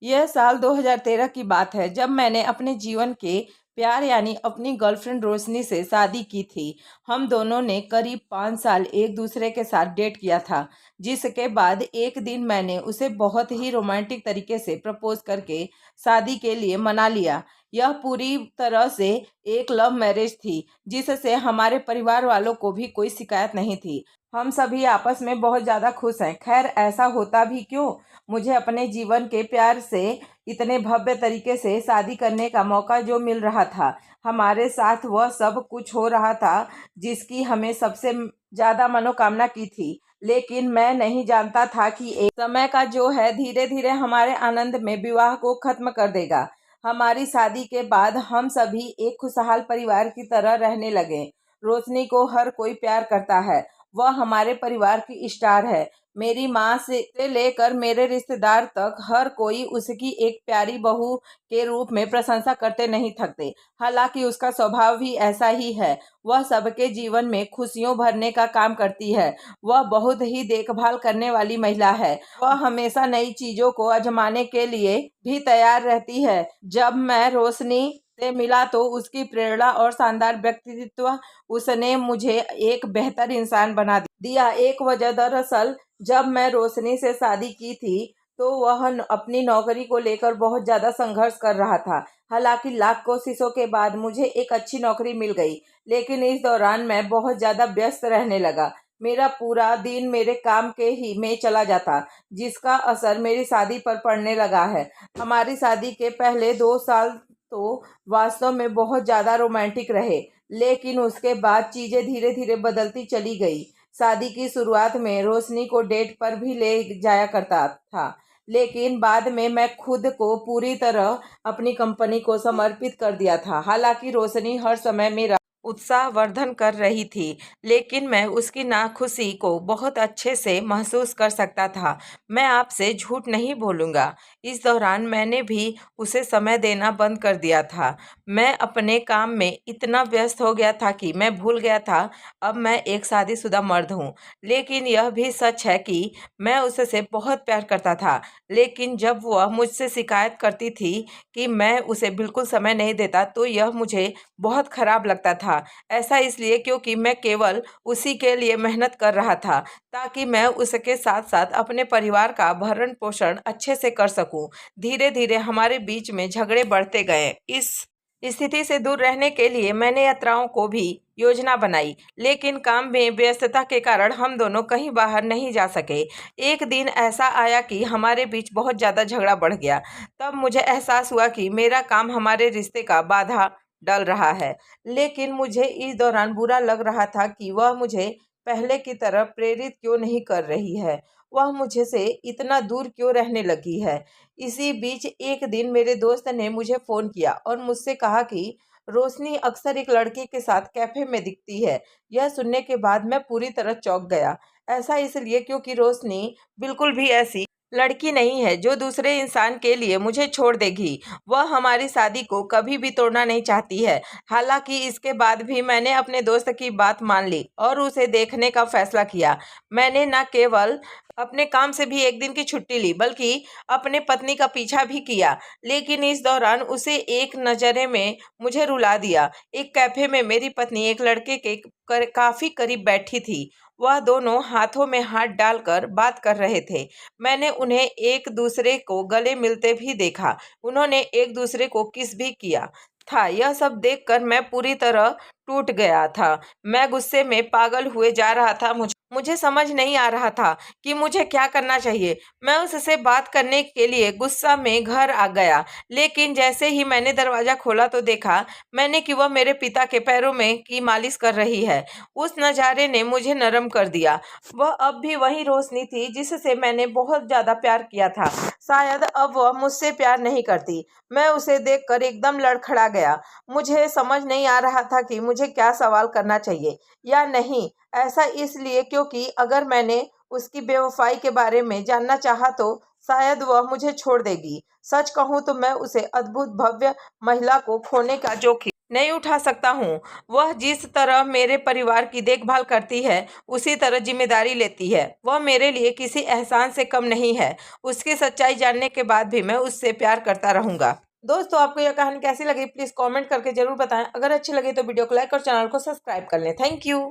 यह साल 2013 की बात है जब मैंने अपने जीवन के प्यार यानी अपनी गर्लफ्रेंड रोशनी से शादी की थी। हम दोनों ने करीब 5 साल एक दूसरे के साथ डेट किया था, जिसके बाद एक दिन मैंने उसे बहुत ही रोमांटिक तरीके से प्रपोज करके शादी के लिए मना लिया। यह पूरी तरह से एक लव मैरिज थी, जिससे हमारे परिवार वालों को भी कोई शिकायत नहीं थी। हम सभी आपस में बहुत ज़्यादा खुश हैं। खैर, ऐसा होता भी क्यों, मुझे अपने जीवन के प्यार से इतने भव्य तरीके से शादी करने का मौका जो मिल रहा था, हमारे साथ वह सब कुछ हो रहा था जिसकी हमें सबसे ज़्यादा मनोकामना की थी। लेकिन मैं नहीं जानता था कि एक समय का जो है धीरे धीरे हमारे आनंद में विवाह को खत्म कर देगा। हमारी शादी के बाद हम सभी एक खुशहाल परिवार की तरह रहने लगे। रोशनी को हर कोई प्यार करता है। वह हमारे परिवार की स्टार है। मेरी माँ से लेकर मेरे रिश्तेदार तक हर कोई उसकी एक प्यारी बहू के रूप में प्रशंसा करते नहीं थकते। हालांकि उसका स्वभाव भी ऐसा ही है। वह सबके जीवन में खुशियों भरने का काम करती है। वह बहुत ही देखभाल करने वाली महिला है। वह हमेशा नई चीजों को आजमाने के लिए भी तैयार रहती है। जब मैं रोशनी से मिला तो उसकी प्रेरणा और शानदार व्यक्तित्व उसने मुझे एक बेहतर इंसान बना दिया। एक वजह दरअसल, जब मैं रोशनी से शादी की थी तो वह अपनी नौकरी को लेकर बहुत ज़्यादा संघर्ष कर रहा था। हालांकि लाख कोशिशों के बाद मुझे एक अच्छी नौकरी मिल गई, लेकिन इस दौरान मैं बहुत ज़्यादा व्यस्त रहने लगा। मेरा पूरा दिन मेरे काम के ही में चला जाता, जिसका असर मेरी शादी पर पड़ने लगा है। हमारी शादी के पहले 2 साल तो वास्तव में बहुत ज़्यादा रोमांटिक रहे, लेकिन उसके बाद चीज़ें धीरे धीरे बदलती चली गई। शादी की शुरुआत में रोशनी को डेट पर भी ले जाया करता था, लेकिन बाद में मैं खुद को पूरी तरह अपनी कंपनी को समर्पित कर दिया था। हालांकि रोशनी हर समय मेरा उत्साहवर्धन कर रही थी, लेकिन मैं उसकी नाखुशी को बहुत अच्छे से महसूस कर सकता था। मैं आपसे झूठ नहीं बोलूँगा, इस दौरान मैंने भी उसे समय देना बंद कर दिया था। मैं अपने काम में इतना व्यस्त हो गया था कि मैं भूल गया था अब मैं एक शादीशुदा मर्द हूँ। लेकिन यह भी सच है कि मैं उससे बहुत प्यार करता था। लेकिन जब वह मुझसे शिकायत करती थी कि मैं उसे बिल्कुल समय नहीं देता, तो यह मुझे बहुत खराब लगता था। ऐसा इसलिए क्योंकि मैं केवल उसी के लिए मेहनत कर रहा था, ताकि मैं उसके साथ साथ अपने परिवार का भरण पोषण अच्छे से कर सकूं। धीरे धीरे हमारे बीच में झगड़े बढ़ते गए। इस स्थिति से दूर रहने के लिए मैंने यात्राओं को भी योजना बनाई, लेकिन काम में व्यस्तता के कारण हम दोनों कहीं बाहर नहीं जा सके। एक दिन ऐसा आया कि हमारे बीच बहुत ज़्यादा झगड़ा बढ़ गया। तब मुझे एहसास हुआ कि मेरा काम हमारे रिश्ते का बाधा डल रहा है। लेकिन मुझे इस दौरान बुरा लग रहा था कि वह मुझे पहले की तरह प्रेरित क्यों नहीं कर रही है। वह मुझे से इतना दूर क्यों रहने लगी है। इसी बीच एक दिन मेरे दोस्त ने मुझे फ़ोन किया और मुझसे कहा कि रोशनी अक्सर एक लड़के के साथ कैफ़े में दिखती है। यह सुनने के बाद मैं पूरी तरह चौंक गया। ऐसा इसलिए क्योंकि रोशनी बिल्कुल भी ऐसी लड़की नहीं है जो दूसरे इंसान के लिए मुझे छोड़ देगी। वह हमारी शादी को कभी भी तोड़ना नहीं चाहती है। हालांकि इसके बाद भी मैंने अपने दोस्त की बात मान ली और उसे देखने का फैसला किया। मैंने न केवल अपने काम से भी एक दिन की छुट्टी ली, बल्कि अपने पत्नी का पीछा भी किया। लेकिन इस दौरान उसे एक नज़रे में मुझे रुला दिया। एक कैफे में मेरी पत्नी एक लड़के के काफ़ी करीब बैठी थी। वह दोनों हाथों में हाथ डालकर बात कर रहे थे। मैंने उन्हें एक दूसरे को गले मिलते भी देखा। उन्होंने एक दूसरे को किस भी किया था। यह सब देखकर मैं पूरी तरह टूट गया था। मैं गुस्से में पागल हुए जा रहा था। मुझे समझ नहीं आ रहा था कि मुझे क्या करना चाहिए। मैं उससे बात करने के लिए गुस्सा में घर आ गया, लेकिन जैसे ही मैंने दरवाज़ा खोला तो देखा मैंने कि वह मेरे पिता के पैरों में की मालिश कर रही है। उस नज़ारे ने मुझे नरम कर दिया। वह अब भी वही रोशनी थी जिससे मैंने बहुत ज़्यादा प्यार किया था। शायद अब वह मुझसे प्यार नहीं करती। मैं उसे देखकर एकदम लड़खड़ा गया। मुझे समझ नहीं आ रहा था कि मुझे क्या सवाल करना चाहिए या नहीं। ऐसा इसलिए क्योंकि अगर मैंने उसकी बेवफाई के बारे में जानना चाहा तो शायद वह मुझे छोड़ देगी। सच कहूँ तो मैं उसे अद्भुत भव्य महिला को खोने का जोखिम नहीं उठा सकता हूँ। वह जिस तरह मेरे परिवार की देखभाल करती है, उसी तरह जिम्मेदारी लेती है। वह मेरे लिए किसी एहसान से कम नहीं है। उसकी सच्चाई जानने के बाद भी मैं उससे प्यार करता रहूंगा। दोस्तों, आपको यह कहानी कैसी लगी प्लीज कमेंट करके जरूर बताएं। अगर अच्छी लगी तो वीडियो को लाइक और चैनल को सब्सक्राइब कर लें। Thank you.